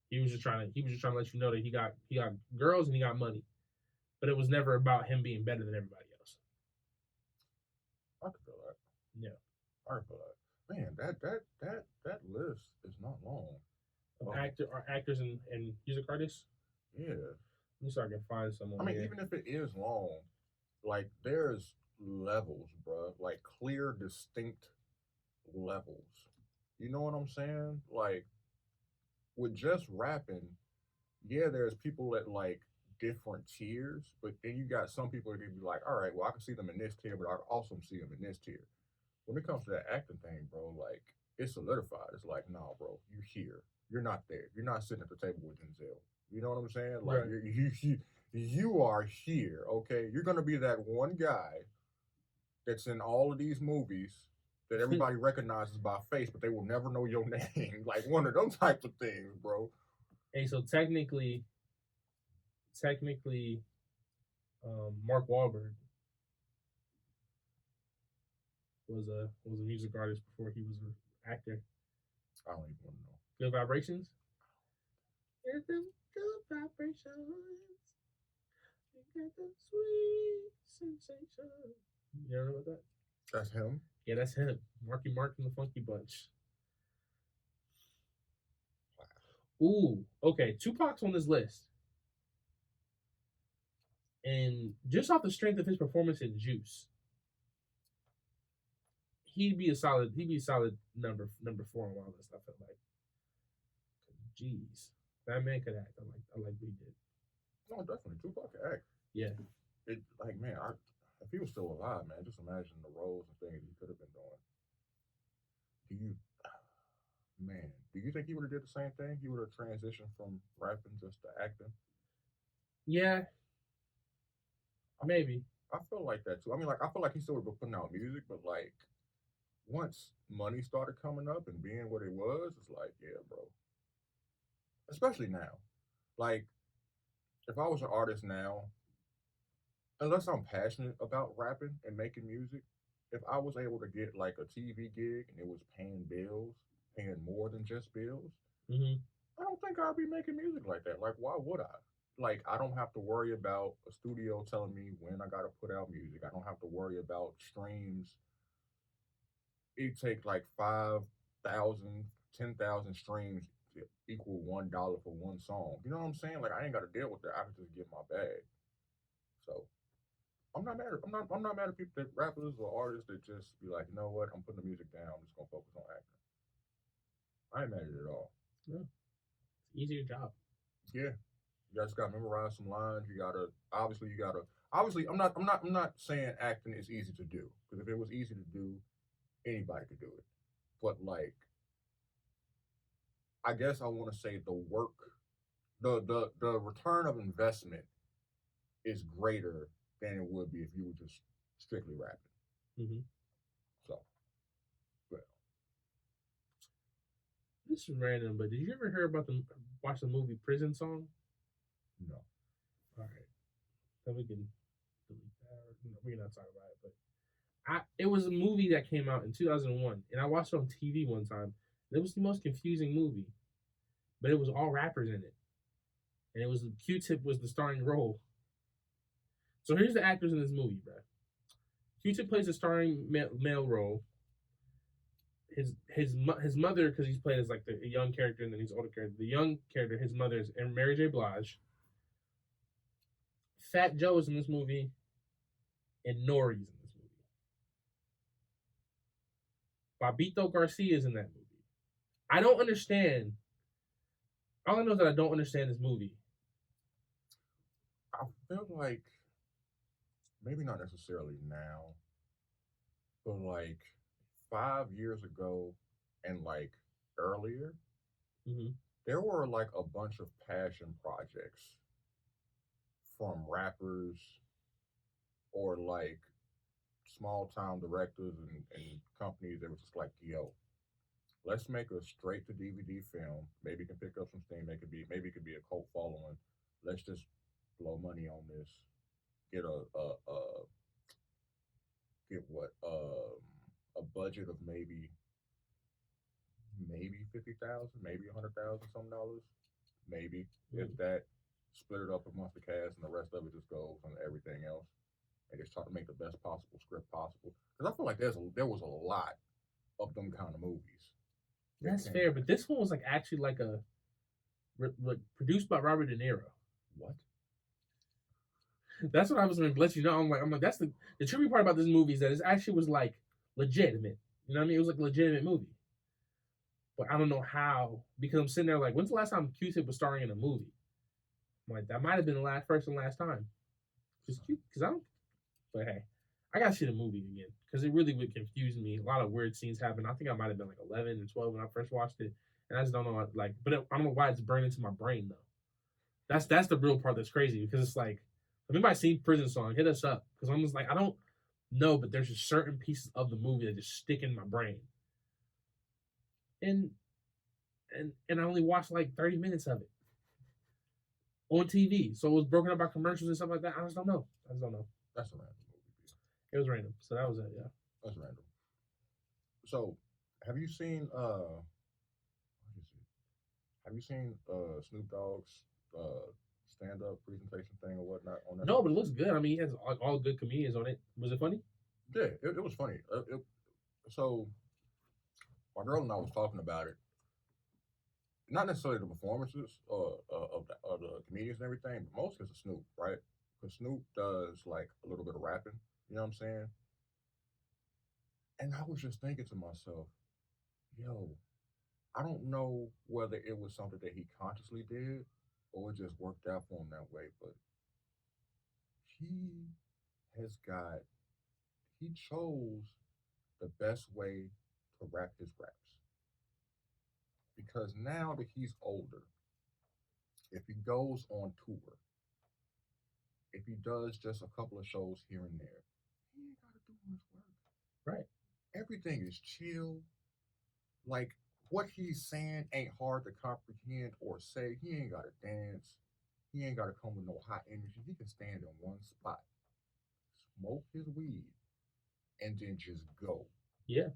He was just trying to let you know that he got girls and he got money, but it was never about him being better than everybody else. I could feel that. Yeah, I could feel that. Man, that list is not long. Actors and music artists. Yeah. Let me see if I can find someone. I mean, even if it is long, like there's levels, bro. Like clear, distinct levels. You know what I'm saying? Like with just rapping, yeah, there's people at like different tiers, but then you got some people that can be like, all right, well, I can see them in this tier, but I can also see them in this tier. When it comes to that acting thing, bro, like it's solidified. It's like, nah, bro, you're here. You're not there. You're not sitting at the table with Denzel. You know what I'm saying? Like right. you are here. Okay, you're gonna be that one guy that's in all of these movies that everybody recognizes by face, but they will never know your name. Like one of them types of things, bro. Hey, so technically, Mark Wahlberg was a music artist before he was an actor. I don't even want to know. Good Vibrations. Get them good vibrations. You get the sweet sensation. You ever know about that? That's him? Yeah, that's him. Marky Mark from the Funky Bunch. Wow. Ooh, okay. Tupac's on this list. And just off the strength of his performance in Juice, he'd be a solid number 4 on my list, I feel like. Jeez. That man could act. I like what he did. No, definitely. Tupac could act. Yeah. It like man, if he was still alive, man, just imagine the roles and things he could have been doing. Do you think he would have did the same thing? He would have transitioned from rapping just to acting? Yeah. Maybe. I feel like that too. I mean, like I feel like he still would have been putting out music, but like once money started coming up and being what it was, it's like, yeah, bro. Especially now. Like, if I was an artist now, unless I'm passionate about rapping and making music, if I was able to get like a TV gig and it was paying bills, paying more than just bills, I don't think I'd be making music like that. Like, why would I? Like, I don't have to worry about a studio telling me when I got to put out music. I don't have to worry about streams. It takes like 5,000, 10,000 streams to equal $1 for one song. You know what I'm saying? Like, I ain't got to deal with that. I can just get my bag. So, I'm not mad. I'm not mad at people that rappers or artists that just be like, you know what? I'm putting the music down. I'm just gonna focus on acting. I ain't mad at it at all. Yeah, it's an easier job. Yeah. You just gotta memorize some lines. You gotta obviously I'm not saying acting is easy to do. Because if it was easy to do, anybody could do it. But like I guess I wanna say the work, the return of investment is greater than it would be if you were just strictly rapping. So well. This is random, but did you ever hear about watch the movie Prison Song? No. All right. Then we can delete that. No, we're not talking about it, but it was a movie that came out in 2001, and I watched it on TV one time. It was the most confusing movie, but it was all rappers in it. and it was Q-Tip was the starring role. So here's the actors in this movie, bro. Q-Tip plays a starring male role. His mother, because he's played as like a young character and then he's older character. The young character, his mother is Mary J. Blige. Fat Joe is in this movie, and Nori's in this movie. Bobito Garcia is in that movie. I don't understand. All I know is that I don't understand this movie. I feel like maybe not necessarily now, but like 5 years ago and like earlier, there were like a bunch of passion projects from rappers or like small town directors and companies that was just like, yo, let's make a straight to DVD film. Maybe it can pick up some steam. Maybe it could be a cult following. Let's just blow money on this. Get get what a budget of maybe 50,000, maybe 100,000 some dollars, maybe if that. Split it up amongst the cast, and the rest of it just goes on everything else, and just try to make the best possible script possible. Because I feel like there was a lot of them kind of movies. That's fair, but this one was like actually like produced by Robert De Niro. What? That's what I was going to let you know. I'm like that's the trippy part about this movie is that it actually was like legitimate. You know what I mean? It was like a legitimate movie. But I don't know how, because I'm sitting there like, when's the last time Q-Tip was starring in a movie? I'm like, that might have been the first and last time. Because I don't. But hey, I gotta see the movie again because it really would confuse me. A lot of weird scenes happen. I think I might have been like 11 and 12 when I first watched it, and I just don't know like. But I don't know why it's burned into my brain though. That's the real part that's crazy because it's like, if anybody seen Prison Song, hit us up because I'm just like I don't know, but there's just certain pieces of the movie that just stick in my brain. And I only watched like 30 minutes of it on TV, so it was broken up by commercials and stuff like that. I just don't know. That's a random movie. It was random, so that was it. Yeah, that's random. So, have you seen Have you seen Snoop Dogg's stand up presentation thing or whatnot on that? No, but it looks good. I mean, he has all good comedians on it. Was it funny? Yeah, it was funny. So my girl and I was talking about it. Not necessarily the performances of the comedians and everything, but mostly it's Snoop, right? Because Snoop does like a little bit of rapping. You know what I'm saying? And I was just thinking to myself, yo, I don't know whether it was something that he consciously did or it just worked out for him that way, but he has got, he chose the best way to rap his raps. Because now that he's older, if he goes on tour, if he does just a couple of shows here and there, he ain't got to do much work. Right. Everything is chill. Like, what he's saying ain't hard to comprehend or say. He ain't got to dance. He ain't got to come with no high energy. He can stand in one spot, smoke his weed, and then just go. Yeah.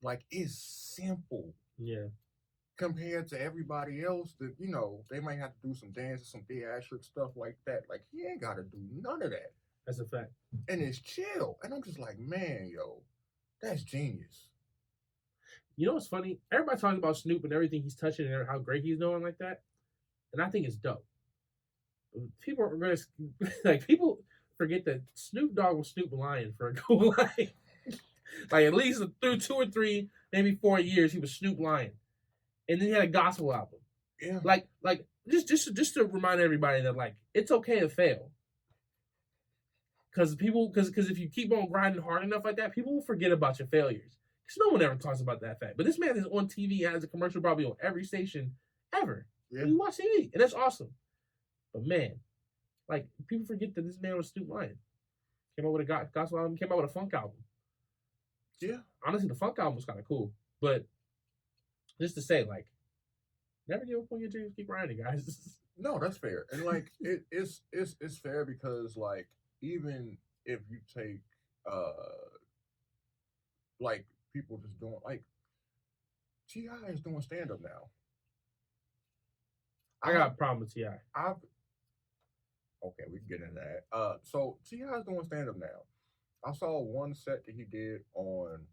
Like, it's simple. Yeah. Compared to everybody else that, you know, they might have to do some dances, some theatric stuff like that. Like, he ain't got to do none of that. That's a fact. And it's chill. And I'm just like, man, yo, that's genius. You know what's funny? Everybody talking about Snoop and everything he's touching and how great he's doing like that. And I think it's dope. People are going to, like, people forget that Snoop Dogg was Snoop Lion for a good life. Like, at least through 2 or 3, maybe 4 years, he was Snoop Lion. And then he had a gospel album. Yeah. Like just to remind everybody that, like, it's okay to fail. Because if you keep on grinding hard enough like that, people will forget about your failures. Because no one ever talks about that fact. But this man is on TV, has a commercial probably on every station ever. Yeah. You watch TV, and that's awesome. But man, like, people forget that this man was Snoop Lion. Came out with a gospel album, came out with a funk album. Yeah. Honestly, the funk album was kind of cool. But just to say, like, never give up on your dreams. Keep grinding, guys. No, that's fair. And like, it's fair because, like, even if you take like people just doing, like, T.I. is doing stand up now. I got a problem with T.I. Okay, we can get into that. So T.I.'s doing stand-up now. I saw one set that he did on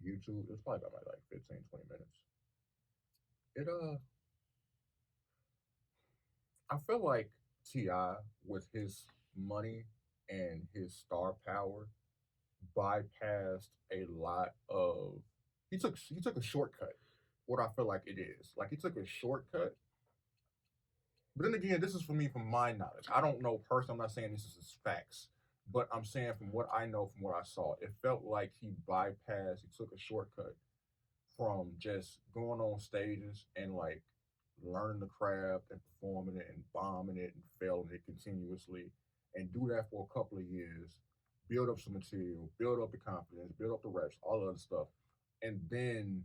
YouTube. It's probably about like 15, 20 minutes. I feel like T.I. with his money and his star power bypassed a lot of he took a shortcut. What I feel like it is. Like he took a shortcut. But then again, this is for me from my knowledge. I don't know personally. I'm not saying this is facts. But I'm saying from what I know, from what I saw, it felt like he took a shortcut from just going on stages and like learning the craft and performing it and bombing it and failing it continuously and do that for a couple of years, build up some material, build up the confidence, build up the reps, all the other stuff. And then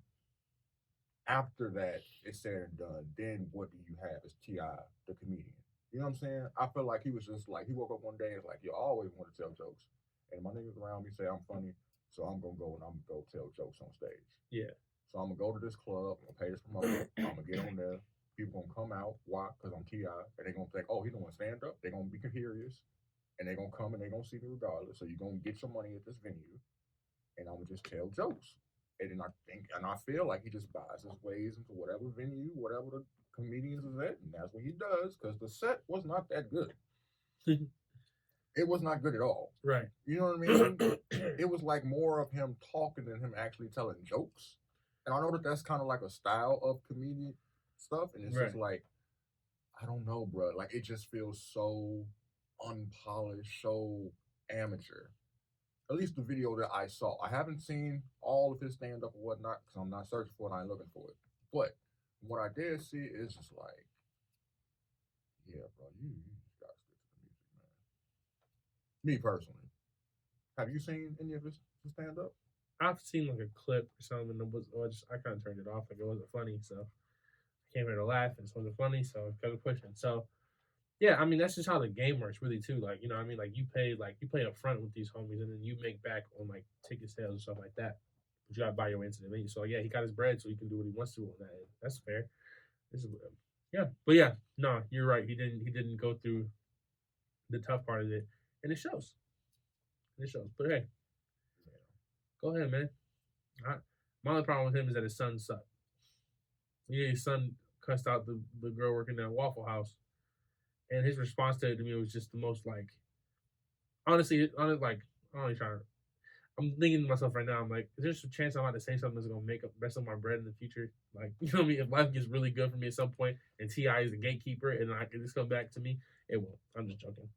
after that is said and done, then what do you have is T.I., the comedian. You know what I'm saying? I feel like he was just like, he woke up one day and was like, yo, I always want to tell jokes. And my niggas around me say I'm funny, so I'm going to go and I'm going to go tell jokes on stage. Yeah. So I'm going to go to this club, I'm going to pay this promoter, I'm going to get on there. People going to come out. Why? Because I'm T.I. And they're going to think, oh, he doing stand-up. They're going to be curious. And they're going to come and they're going to see me regardless. So you're going to get your money at this venue. And I'm going to just tell jokes. And then I feel like he just buys his ways into whatever venue, whatever the comedians is at, and that's what he does. Because the set was not that good. It was not good at all. Right. You know what I mean? It was like more of him talking than him actually telling jokes. And I know that that's kind of like a style of comedian stuff, and it's just like, I don't know, bro. Like it just feels so unpolished, so amateur. At least the video that I saw. I haven't seen all of his stand up or whatnot because I'm not searching for it. I ain't looking for it. But what I did see is just like, yeah, bro, you just gotta stick to the music, man. Me personally, have you seen any of his stand up? I've seen like a clip or something, and I kind of turned it off. Like it wasn't funny, so I came here to laugh, and it wasn't funny, so I kept pushing. So yeah, I mean that's just how the game works, really, too. Like you know, what I mean, like you play up front with these homies, and then you make back on like ticket sales and stuff like that. But you gotta buy your way into the venue. So yeah, he got his bread, so he can do what he wants to on that end. That's fair. Yeah, but yeah, no, you're right. He didn't go through the tough part of it, and it shows. But hey, go ahead, man. My only problem with him is that his son sucked. Yeah, his son cussed out the girl working at Waffle House, and his response to it to me was just the most like, honestly, like I'm thinking to myself right now, I'm like, is there a chance I'm about to say something that's gonna make up the rest of my bread in the future? Like, you know what I mean? If life gets really good for me at some point, and T.I. is the gatekeeper, and I can just come back to me, it won't. I'm just joking.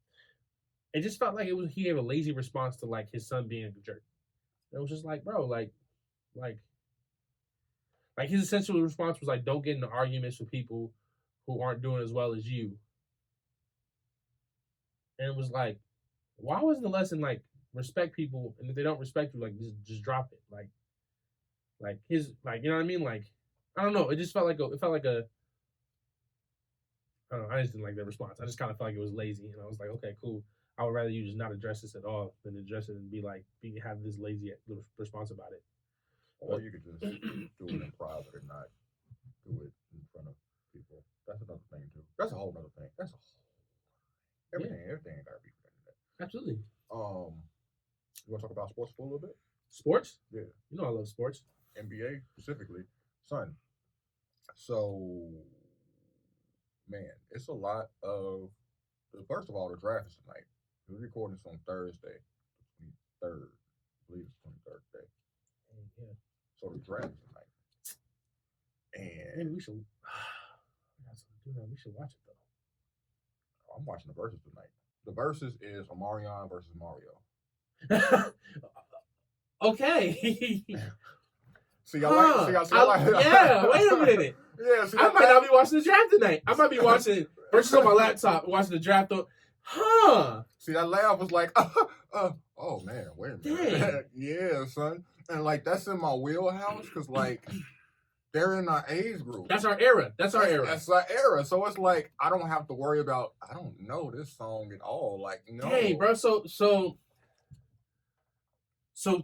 It just felt like he gave a lazy response to like his son being a jerk. It was just like, bro, like his essential response was like, don't get into arguments with people who aren't doing as well as you. And it was like, why wasn't the lesson like respect people, and if they don't respect you, like just drop it, like his, like, you know what I mean? Like, I don't know. It just felt like I don't know. I just didn't like that response. I just kind of felt like it was lazy, and I was like, okay, cool. I would rather you just not address this at all than address it and have this lazy response about it. Or you could just do it in private and not do it in front of people. That's another thing too. That's a whole other thing. Everything ain't gotta be for the internet. Absolutely. You want to talk about sports for a little bit? Sports? Yeah. You know I love sports. NBA specifically. Son. So, man, it's a lot of, first of all, the draft is tonight. We're recording this on Thursday, the 23rd. I believe it's 23rd day. Yeah. So the draft is tonight. And maybe we should watch it though. I'm watching the Versus tonight. The Versus is Omarion versus Mario. Okay. See, y'all like. Yeah, wait a minute. Yeah, see, I might not be watching the draft tonight. I might be watching Versus on my laptop, watching the draft. See, that laugh was like, oh man, wait a minute. Yeah, son. And like, that's in my wheelhouse because like, they're in our age group. That's our era. That's our era. So it's like, I don't have to worry about, I don't know this song at all. Like, no. Hey, bro, so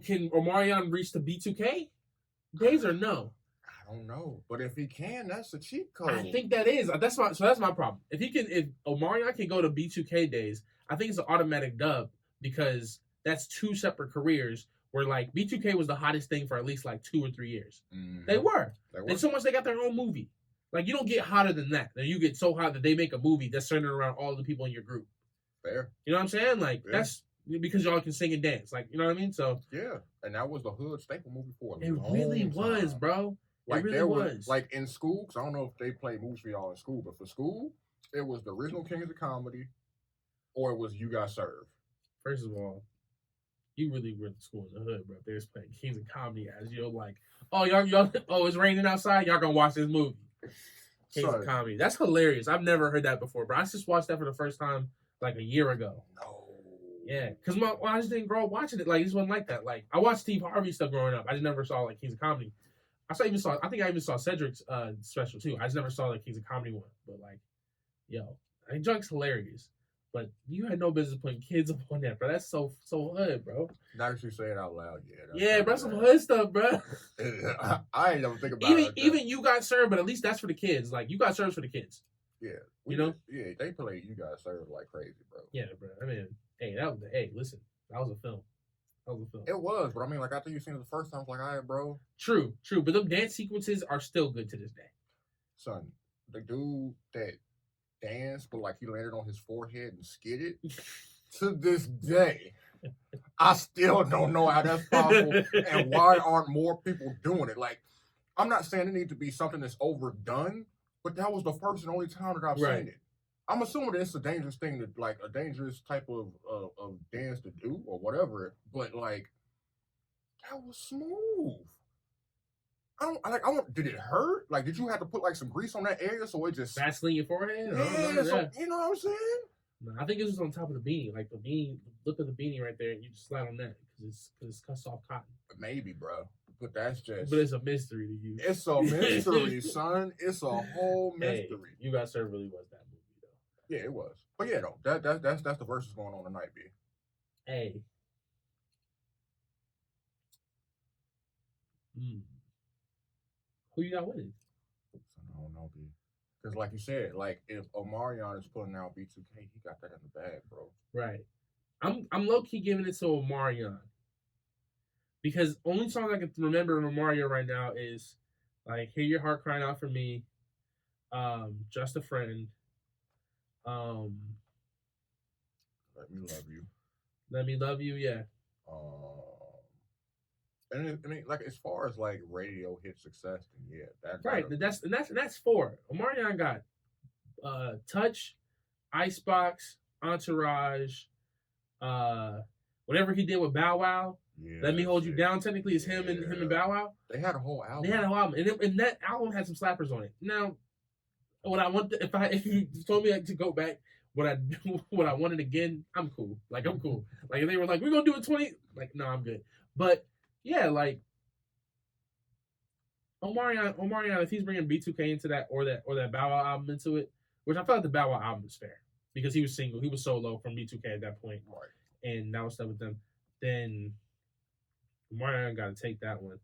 can Omarion reach the B2K days or no? I don't know, but if he can, that's a cheat code. I think that is. That's my problem. If Omarion can go to B2K days, I think it's an automatic dub because that's two separate careers where like B2K was the hottest thing for at least like 2 or 3 years. Mm-hmm. They were. And so much they got their own movie. Like you don't get hotter than that. Then you get so hot that they make a movie that's centered around all the people in your group. Fair. You know what I'm saying? Like that's because y'all can sing and dance. Like you know what I mean? So yeah, and that was the hood staple movie for it really was, bro. Like really there was like in school, because I don't know if they played movies for y'all in school, but for school, it was the original Kings of Comedy, or it was You Got Served. First of all, you really went to school in the hood, bro. They was playing Kings of Comedy as you're like, oh y'all, oh it's raining outside, y'all gonna watch this movie. Kings of Comedy. That's hilarious. I've never heard that before, bro. I just watched that for the first time like a year ago. No. Yeah, because I just didn't grow up watching it. Like, it just wasn't like that. Like, I watched Steve Harvey stuff growing up. I just never saw, like, Kings of Comedy. I think I even saw Cedric's special, too. I just never saw, like, Kings of Comedy one. But, like, yo, I think Junk's hilarious. But you had no business putting kids up on that, bro. That's so hood, bro. Now that you say it out loud, yeah. Yeah, bro, some hood stuff, bro. I ain't never think about it. Even You Got Served, but at least that's for the kids. Like, You Got Served for the kids. Yeah. You know? Yeah, they play You Got Served like crazy, bro. Yeah, bro. I mean... listen, that was a film. It was, but I mean, like, after you seen it the first time, I was like, all right, bro. True. But them dance sequences are still good to this day. Son, the dude that danced, but like he landed on his forehead and skidded, to this day, I still don't know how that's possible and why aren't more people doing it. Like, I'm not saying it needs to be something that's overdone, but that was the first and only time that I've seen it. I'm assuming that it's a dangerous thing to like a dangerous type of dance to do or whatever, but like that was smooth. Did it hurt? Like, did you have to put like some grease on that area so it just Vaseline your forehead? Yeah, so, you know what I'm saying? No, I think it was on top of the beanie, like the beanie. Look at the beanie right there, and you just slide on that because it's cuts off cotton. Maybe, bro. But that's just. But it's a mystery to you. It's a mystery, son. It's a whole mystery. Hey, You Got Served really was that. Yeah, it was. But yeah, though, that's the verses going on tonight, B. Hey. Who you got winning? I don't know, B. Because like you said, like if Omarion is putting out B2K, he got that in the bag, bro. Right. I'm low key giving it to Omarion. Because only song I can remember of Omarion right now is like Hear Your Heart Crying Out for Me, Just a Friend. Let Me Love You. Let Me Love You, yeah. And I mean, like as far as like radio hit success, then yeah, that's right. That's 4. Omarion got Touch, Icebox, Entourage, whatever he did with Bow Wow. Yeah, Let Me Hold You Down. Technically, it's him and Bow Wow. They had a whole album. And that album had some slappers on it. Now, what I want if you told me to go back, what I wanted again, I'm cool. Like I'm cool. Like if they were like, we're gonna do it 20, like no, I'm good. But yeah, like Omarion, if he's bringing B2K into that or that Bow Wow album into it, which I felt like the Bow Wow album is fair because he was single, he was solo from B2K at that point, right? And that was stuff with them. Then Omarion got to take that one.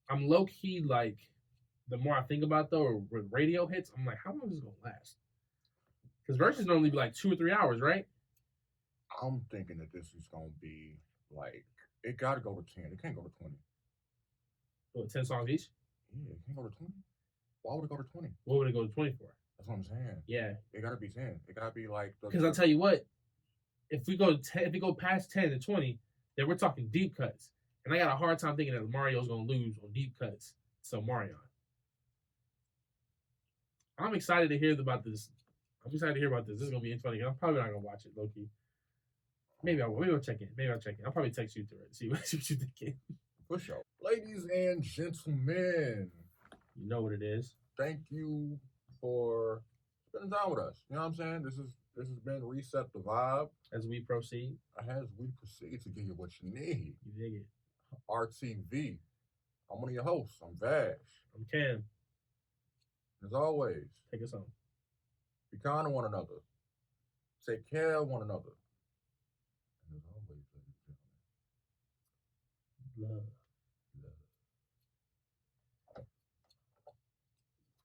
I'm low key like. The more I think about though, with radio hits, I'm like, how long is this gonna last? Because verses normally be like 2 or 3 hours, right? I'm thinking that this is gonna be like it gotta go to 10. It can't go to 20. What, 10 songs each? Yeah, it can't go to 20. Why would it go to 20? What would it go to 20 for? That's what I'm saying. Yeah, it gotta be 10. It gotta be like because I'll tell you what, if we go past 10 to 20, then we're talking deep cuts, and I got a hard time thinking that Mario's gonna lose on deep cuts. So Marion. I'm excited to hear about this. This is gonna be funny. I'm probably not gonna watch it, low key. Maybe I will. Maybe I'll check in. I'll probably text you through it. See what you thinking. For sure. Ladies and gentlemen, you know what it is. Thank you for spending time with us. You know what I'm saying? This has been Reset the Vibe. As we proceed to give you what you need. You dig it. RTV. I'm one of your hosts. I'm Vash. I'm Cam. As always, take us home. Be kind to one another. Take care of one another. And as always, ladies and gentlemen, love.